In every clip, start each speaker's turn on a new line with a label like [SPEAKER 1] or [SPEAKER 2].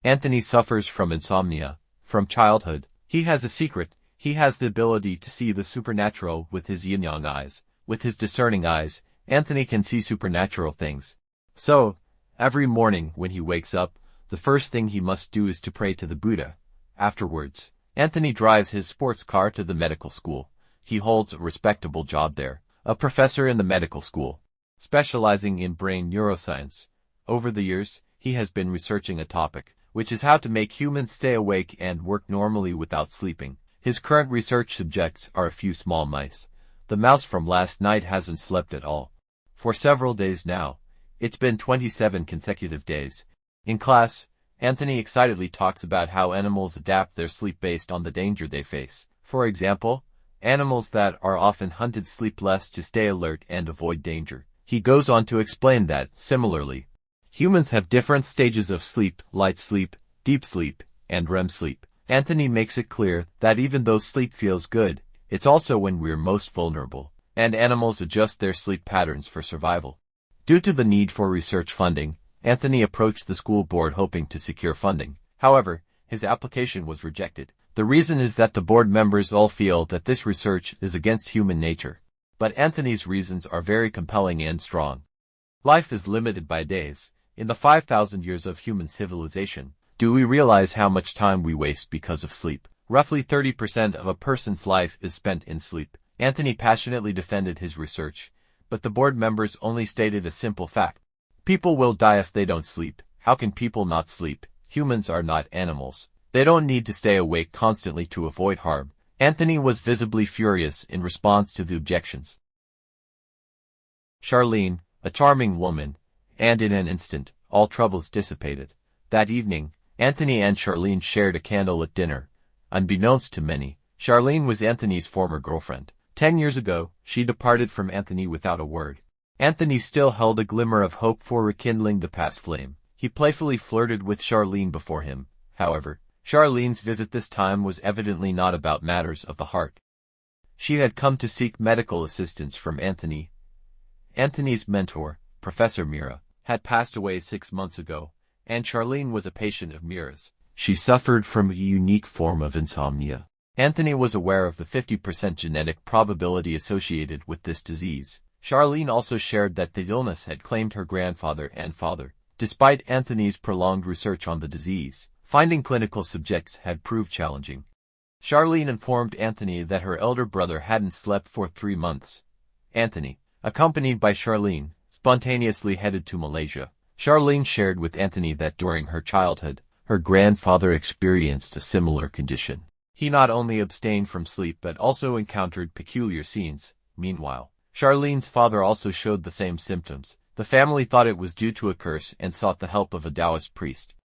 [SPEAKER 1] Anthony suffers from insomnia. From childhood, he has a secret. He has the ability to see the supernatural with his yin-yang eyes. With his discerning eyes, Anthony can see supernatural things. So, every morning when he wakes up, the first thing he must do is to pray to the Buddha. Afterwards, Anthony drives his sports car to the medical school. He holds a respectable job there, a professor in the medical school, specializing in brain neuroscience. Over the years, he has been researching a topic, which is how to make humans stay awake and work normally without sleeping. His current research subjects are a few small mice. The mouse from last night hasn't slept at all. For several days now. It's been 27 consecutive days. In class, Anthony excitedly talks about how animals adapt their sleep based on the danger they face. For example, animals that are often hunted sleep less to stay alert and avoid danger. He goes on to explain that, similarly, humans have different stages of sleep: light sleep, deep sleep, and REM sleep. Anthony makes it clear that even though sleep feels good, it's also when we're most vulnerable, and animals adjust their sleep patterns for survival. Due to the need for research funding, Anthony approached the school board hoping to secure funding. However, his application was rejected. The reason is that the board members all feel that this research is against human nature. But Anthony's reasons are very compelling and strong. Life is limited by days. In the 5,000 years of human civilization, do we realize how much time we waste because of sleep? Roughly 30% of a person's life is spent in sleep. Anthony passionately defended his research, but the board members only stated a simple fact. People will die if they don't sleep. How can people not sleep? Humans are not animals. They don't need to stay awake constantly to avoid harm. Anthony was visibly furious in response to the objections. Charlene, a charming woman, and in an instant, all troubles dissipated. That evening, Anthony and Charlene shared a candlelit dinner. Unbeknownst to many, Charlene was Anthony's former girlfriend. 10 years ago, she departed from Anthony without a word. Anthony still held a glimmer of hope for rekindling the past flame. He playfully flirted with Charlene before him. However, Charlene's visit this time was evidently not about matters of the heart. She had come to seek medical assistance from Anthony. Anthony's mentor, Professor Mira, had passed away 6 months ago, and Charlene was a patient of Mira's. She suffered from a unique form of insomnia. Anthony was aware of the 50% genetic probability associated with this disease. Charlene also shared that the illness had claimed her grandfather and father. Despite Anthony's prolonged research on the disease, finding clinical subjects had proved challenging. Charlene informed Anthony that her elder brother hadn't slept for 3 months. Anthony, accompanied by Charlene, spontaneously headed to Malaysia. Charlene shared with Anthony that during her childhood, her grandfather experienced a similar condition. He not only abstained from sleep but also encountered peculiar scenes. Meanwhile, Charlene's father also showed the same symptoms. The family thought it was due to a curse and sought the help of a Taoist priest.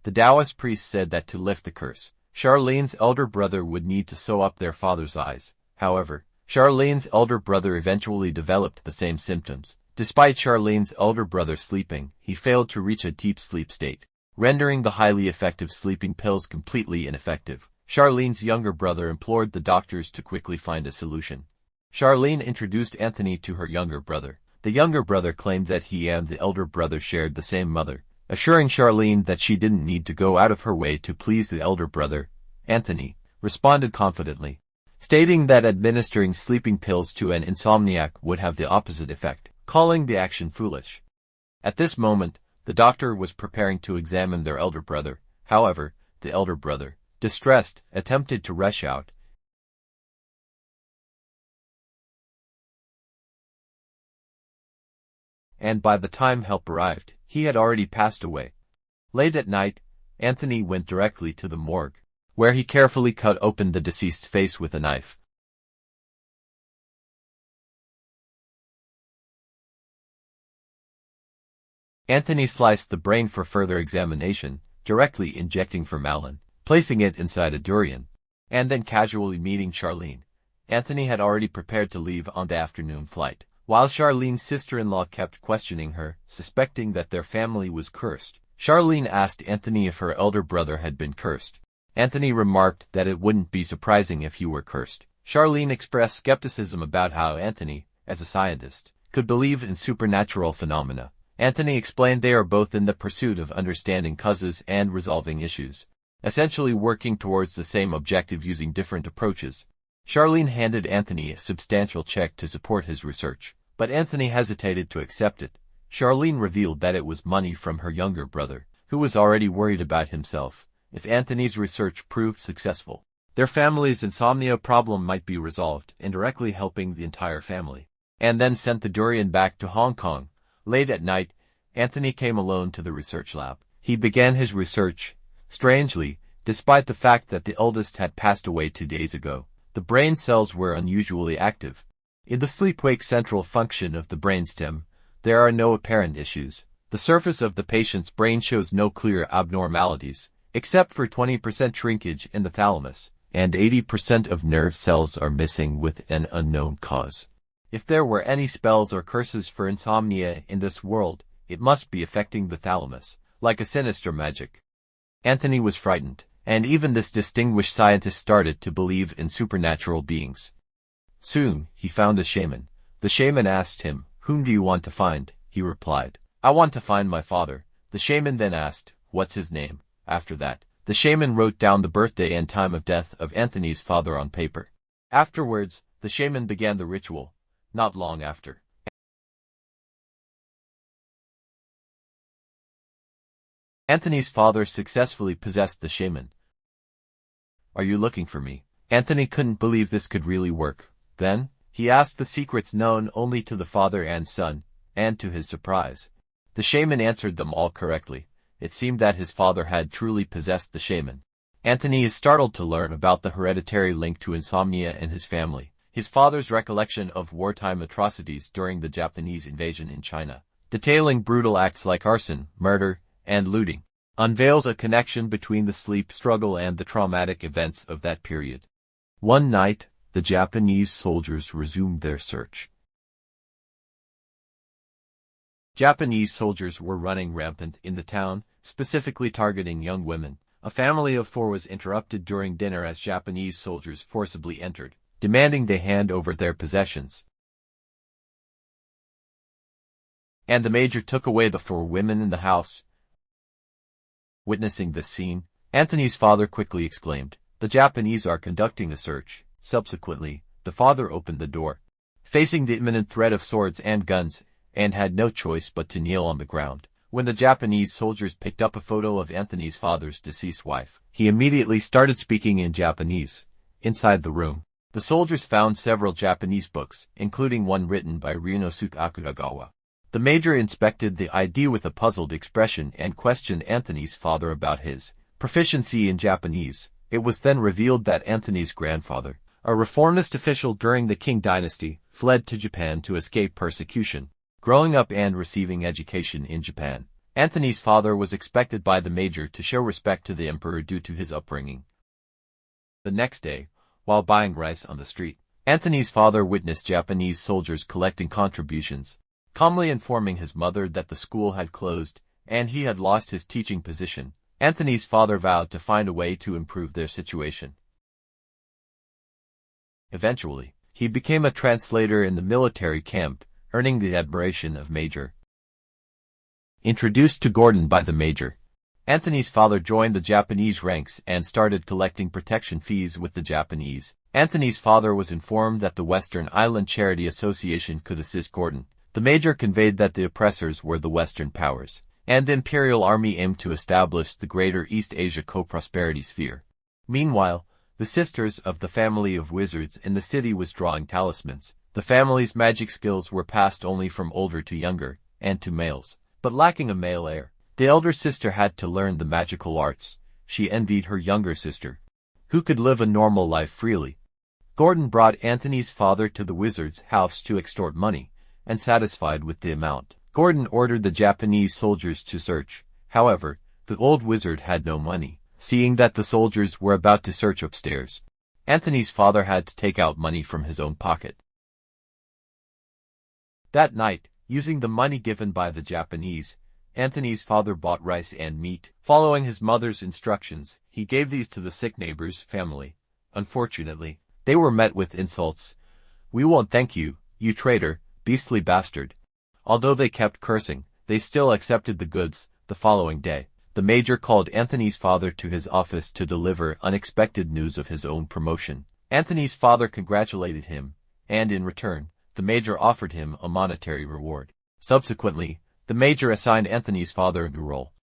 [SPEAKER 1] The Taoist priest said that to lift the curse, Charlene's elder brother would need to sew up their father's eyes. However, Charlene's elder brother eventually developed the same symptoms. Despite Charlene's elder brother sleeping, he failed to reach a deep sleep state, rendering the highly effective sleeping pills completely ineffective. Charlene's younger brother implored the doctors to quickly find a solution. Charlene introduced Anthony to her younger brother. The younger brother claimed that he and the elder brother shared the same mother, assuring Charlene that she didn't need to go out of her way to please the elder brother. Anthony responded confidently, stating that administering sleeping pills to an insomniac would have the opposite effect, calling the action foolish. At this moment, the doctor was preparing to examine their elder brother. However, the elder brother, distressed, attempted to rush out. And by the time help arrived, he had already passed away. Late at night, Anthony went directly to the morgue, where he carefully cut open the deceased's face with a knife. Anthony sliced the brain for further examination, directly injecting formalin, placing it inside a durian, and then casually meeting Charlene. Anthony had already prepared to leave on the afternoon flight, while Charlene's sister-in-law kept questioning her, suspecting that their family was cursed. Charlene asked Anthony if her elder brother had been cursed. Anthony remarked that it wouldn't be surprising if he were cursed. Charlene expressed skepticism about how Anthony, as a scientist, could believe in supernatural phenomena. Anthony explained they are both in the pursuit of understanding causes and resolving issues, essentially working towards the same objective using different approaches. Charlene handed Anthony a substantial check to support his research, but Anthony hesitated to accept it. Charlene revealed that it was money from her younger brother, who was already worried about himself if Anthony's research proved successful. Their family's insomnia problem might be resolved, indirectly helping the entire family. And then sent the durian back to Hong Kong. Late at night, Anthony came alone to the research lab. He began his research. Strangely, despite the fact that the eldest had passed away 2 days ago, the brain cells were unusually active. In the sleep-wake central function of the brainstem, there are no apparent issues. The surface of the patient's brain shows no clear abnormalities, except for 20% shrinkage in the thalamus, and 80% of nerve cells are missing with an unknown cause. If there were any spells or curses for insomnia in this world, it must be affecting the thalamus, like a sinister magic. Anthony was frightened, and even this distinguished scientist started to believe in supernatural beings. Soon, he found a shaman. The shaman asked him, "Whom do you want to find?" He replied, "I want to find my father." The shaman then asked, "What's his name?" After that, the shaman wrote down the birthday and time of death of Anthony's father on paper. Afterwards, the shaman began the ritual. Not long after, Anthony's father successfully possessed the shaman. "Are you looking for me?" Anthony couldn't believe this could really work. Then, he asked the secrets known only to the father and son, and to his surprise, the shaman answered them all correctly. It seemed that his father had truly possessed the shaman. Anthony is startled to learn about the hereditary link to insomnia in his family. His father's recollection of wartime atrocities during the Japanese invasion in China, detailing brutal acts like arson, murder, and looting, unveils a connection between the sleep struggle and the traumatic events of that period. One night, the Japanese soldiers resumed their search. Japanese soldiers were running rampant in the town, specifically targeting young women. A family of 4 was interrupted during dinner as Japanese soldiers forcibly entered, demanding they hand over their possessions. And the major took away the 4 women in the house. Witnessing this scene, Anthony's father quickly exclaimed, "The Japanese are conducting a search." Subsequently, the father opened the door, facing the imminent threat of swords and guns, and had no choice but to kneel on the ground. When the Japanese soldiers picked up a photo of Anthony's father's deceased wife, he immediately started speaking in Japanese. Inside the room, the soldiers found several Japanese books, including one written by Ryunosuke Akutagawa. The major inspected the ID with a puzzled expression and questioned Anthony's father about his proficiency in Japanese. It was then revealed that Anthony's grandfather, a reformist official during the Qing dynasty, fled to Japan to escape persecution. Growing up and receiving education in Japan, Anthony's father was expected by the major to show respect to the emperor due to his upbringing. The next day, while buying rice on the street, Anthony's father witnessed Japanese soldiers collecting contributions, calmly informing his mother that the school had closed and he had lost his teaching position. Anthony's father vowed to find a way to improve their situation. Eventually, he became a translator in the military camp, earning the admiration of Major. Introduced to Gordon by the major, Anthony's father joined the Japanese ranks and started collecting protection fees with the Japanese. Anthony's father was informed that the Western Island Charity Association could assist Gordon. The major conveyed that the oppressors were the Western powers, and the Imperial Army aimed to establish the Greater East Asia Co-Prosperity Sphere. Meanwhile, the sisters of the family of wizards in the city was drawing talismans. The family's magic skills were passed only from older to younger, and to males, but lacking a male heir. The elder sister had to learn the magical arts. She envied her younger sister, who could live a normal life freely. Gordon brought Anthony's father to the wizard's house to extort money, and satisfied with the amount, Gordon ordered the Japanese soldiers to search. However, the old wizard had no money. Seeing that the soldiers were about to search upstairs, Anthony's father had to take out money from his own pocket. That night, using the money given by the Japanese, Anthony's father bought rice and meat. Following his mother's instructions, he gave these to the sick neighbor's family. Unfortunately, they were met with insults. "We won't thank you, you traitor, beastly bastard." Although they kept cursing, they still accepted the goods. The following day, the major called Anthony's father to his office to deliver unexpected news of his own promotion. Anthony's father congratulated him, and in return, the major offered him a monetary reward. Subsequently, the major assigned Anthony's father a new role.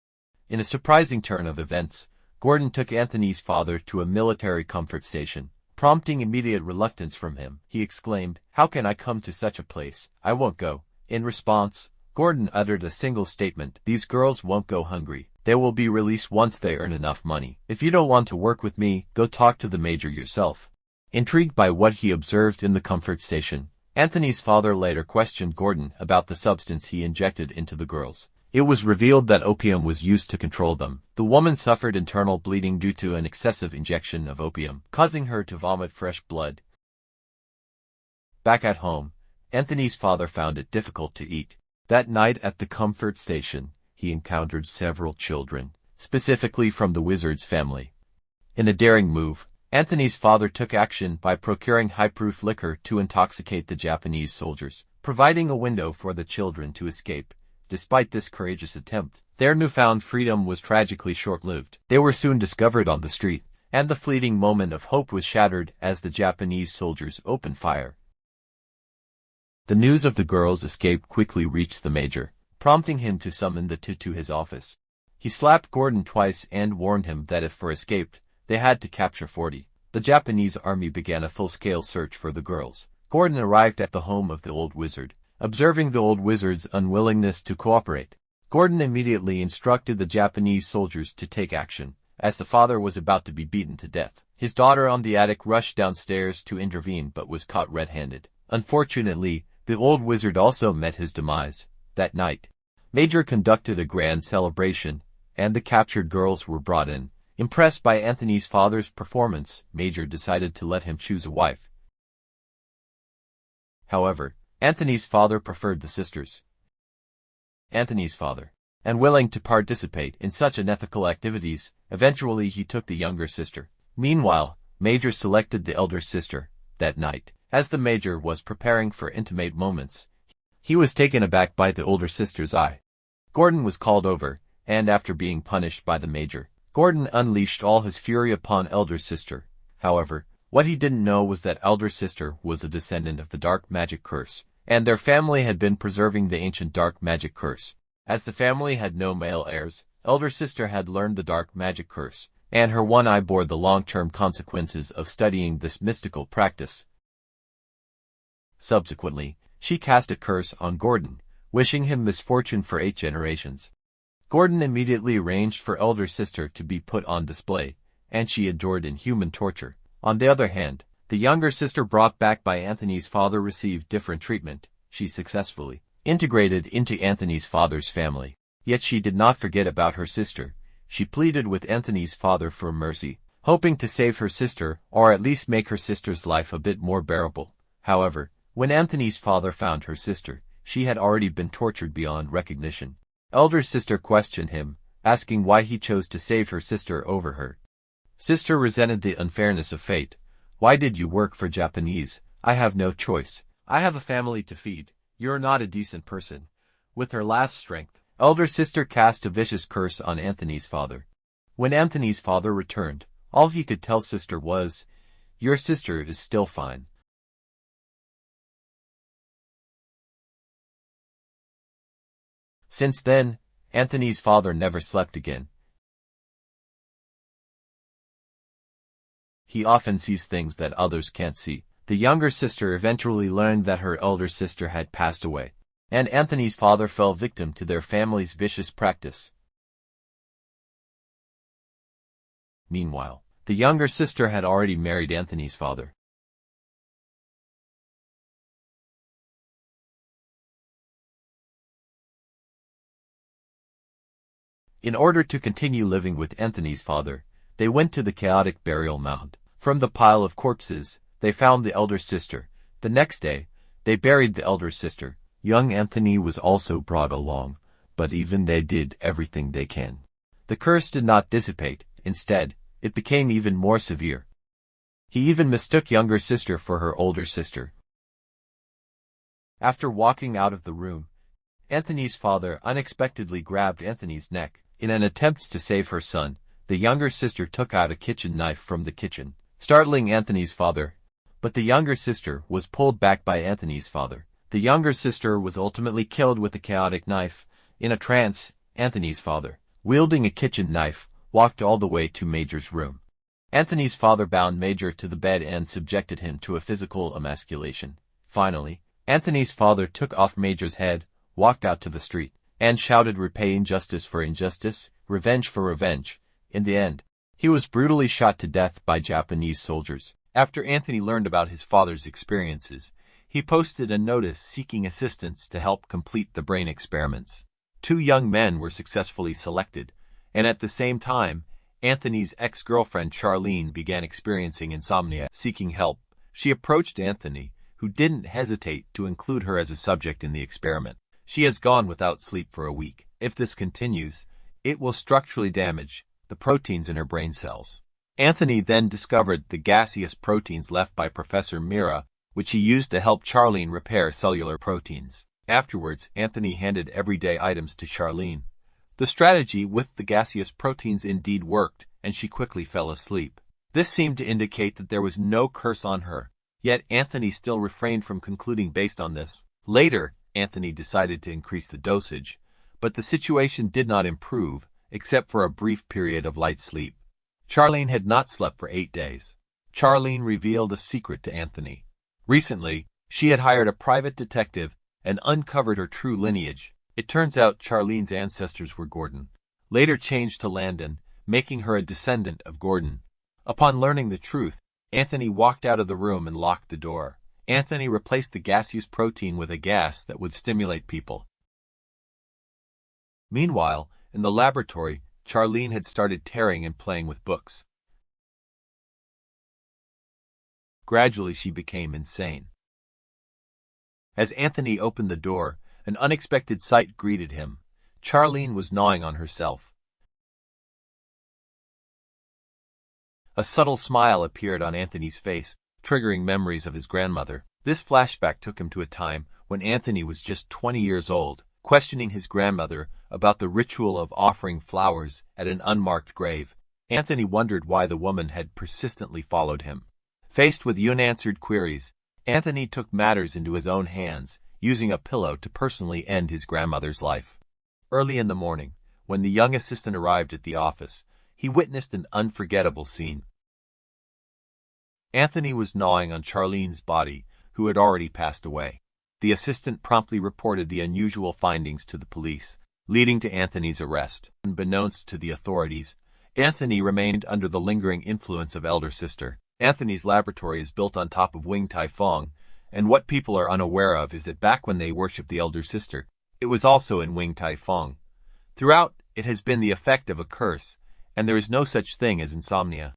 [SPEAKER 1] In a surprising turn of events, Gordon took Anthony's father to a military comfort station, prompting immediate reluctance from him. He exclaimed, "How can I come to such a place? I won't go." In response, Gordon uttered a single statement: "These girls won't go hungry. They will be released once they earn enough money. If you don't want to work with me, go talk to the major yourself." Intrigued by what he observed in the comfort station, Anthony's father later questioned Gordon about the substance he injected into the girls. It was revealed that opium was used to control them. The woman suffered internal bleeding due to an excessive injection of opium, causing her to vomit fresh blood. Back at home, Anthony's father found it difficult to eat. That night at the comfort station, he encountered several children, specifically from the wizard's family. In a daring move, Anthony's father took action by procuring high-proof liquor to intoxicate the Japanese soldiers, providing a window for the children to escape. Despite this courageous attempt, their newfound freedom was tragically short-lived. They were soon discovered on the street, and the fleeting moment of hope was shattered as the Japanese soldiers opened fire. The news of the girls' escape quickly reached the major, prompting him to summon the two to his office. He slapped Gordon twice and warned him that if for escape, they had to capture 40. The Japanese army began a full-scale search for the girls. Gordon arrived at the home of the old wizard. Observing the old wizard's unwillingness to cooperate, Gordon immediately instructed the Japanese soldiers to take action, as the father was about to be beaten to death. His daughter on the attic rushed downstairs to intervene but was caught red-handed. Unfortunately, the old wizard also met his demise. That night, Major conducted a grand celebration, and the captured girls were brought in. Impressed by Anthony's father's performance, Major decided to let him choose a wife. However, Anthony's father preferred the sisters. Anthony's father, unwilling to participate in such unethical activities, eventually he took the younger sister. Meanwhile, Major selected the elder sister. That night, as the major was preparing for intimate moments, he was taken aback by the older sister's eye. Gordon was called over, and after being punished by the major, Gordon unleashed all his fury upon elder sister. However, what he didn't know was that elder sister was a descendant of the dark magic curse, and their family had been preserving the ancient dark magic curse. As the family had no male heirs, elder sister had learned the dark magic curse, and her one eye bore the long-term consequences of studying this mystical practice. Subsequently, she cast a curse on Gordon, wishing him misfortune for 8 generations. Gordon immediately arranged for elder sister to be put on display, and she endured inhuman torture. On the other hand, the younger sister brought back by Anthony's father received different treatment. She successfully integrated into Anthony's father's family. Yet she did not forget about her sister. She pleaded with Anthony's father for mercy, hoping to save her sister or at least make her sister's life a bit more bearable. However, when Anthony's father found her sister, she had already been tortured beyond recognition. Elder sister questioned him, asking why he chose to save her sister over her. Sister resented the unfairness of fate. "Why did you work for Japanese? I have no choice. I have a family to feed. You're not a decent person." With her last strength, elder sister cast a vicious curse on Anthony's father. When Anthony's father returned, all he could tell sister was, "Your sister is still fine." Since then, Anthony's father never slept again. He often sees things that others can't see. The younger sister eventually learned that her elder sister had passed away, and Anthony's father fell victim to their family's vicious practice. Meanwhile, the younger sister had already married Anthony's father. In order to continue living with Anthony's father, they went to the chaotic burial mound. From the pile of corpses, they found the elder sister. The next day, they buried the elder sister. Young Anthony was also brought along, but even they did everything they can. The curse did not dissipate. Instead, it became even more severe. He even mistook younger sister for her older sister. After walking out of the room, Anthony's father unexpectedly grabbed Anthony's neck. In an attempt to save her son, the younger sister took out a kitchen knife from the kitchen, startling Anthony's father. But the younger sister was pulled back by Anthony's father. The younger sister was ultimately killed with the chaotic knife. In a trance, Anthony's father, wielding a kitchen knife, walked all the way to Major's room. Anthony's father bound Major to the bed and subjected him to a physical emasculation. Finally, Anthony's father took off Major's head, walked out to the street, and shouted, "Repay injustice for injustice, revenge for revenge." In the end, he was brutally shot to death by Japanese soldiers. After Anthony learned about his father's experiences, he posted a notice seeking assistance to help complete the brain experiments. 2 young men were successfully selected, and at the same time, Anthony's ex-girlfriend Charlene began experiencing insomnia. Seeking help, she approached Anthony, who didn't hesitate to include her as a subject in the experiment. She has gone without sleep for a week. If this continues, it will structurally damage the proteins in her brain cells. Anthony then discovered the gaseous proteins left by Professor Mira, which he used to help Charlene repair cellular proteins. Afterwards, Anthony handed everyday items to Charlene. The strategy with the gaseous proteins indeed worked, and she quickly fell asleep. This seemed to indicate that there was no curse on her, yet Anthony still refrained from concluding based on this. Later, Anthony decided to increase the dosage, but the situation did not improve, except for a brief period of light sleep. Charlene had not slept for 8 days. Charlene revealed a secret to Anthony. Recently, she had hired a private detective and uncovered her true lineage. It turns out Charlene's ancestors were Gordon, later changed to Landon, making her a descendant of Gordon. Upon learning the truth, Anthony walked out of the room and locked the door. Anthony replaced the gaseous protein with a gas that would stimulate people. Meanwhile, in the laboratory, Charlene had started tearing and playing with books. Gradually, she became insane. As Anthony opened the door, an unexpected sight greeted him. Charlene was gnawing on herself. A subtle smile appeared on Anthony's face, triggering memories of his grandmother. This flashback took him to a time when Anthony was just 20 years old, questioning his grandmother about the ritual of offering flowers at an unmarked grave. Anthony wondered why the woman had persistently followed him. Faced with unanswered queries, Anthony took matters into his own hands, using a pillow to personally end his grandmother's life. Early in the morning, when the young assistant arrived at the office, he witnessed an unforgettable scene. Anthony was gnawing on Charlene's body, who had already passed away. The assistant promptly reported the unusual findings to the police, leading to Anthony's arrest. Unbeknownst to the authorities, Anthony remained under the lingering influence of elder sister. Anthony's laboratory is built on top of Wing Tai Fong, and what people are unaware of is that back when they worshipped the elder sister, it was also in Wing Tai Fong. Throughout, it has been the effect of a curse, and there is no such thing as insomnia.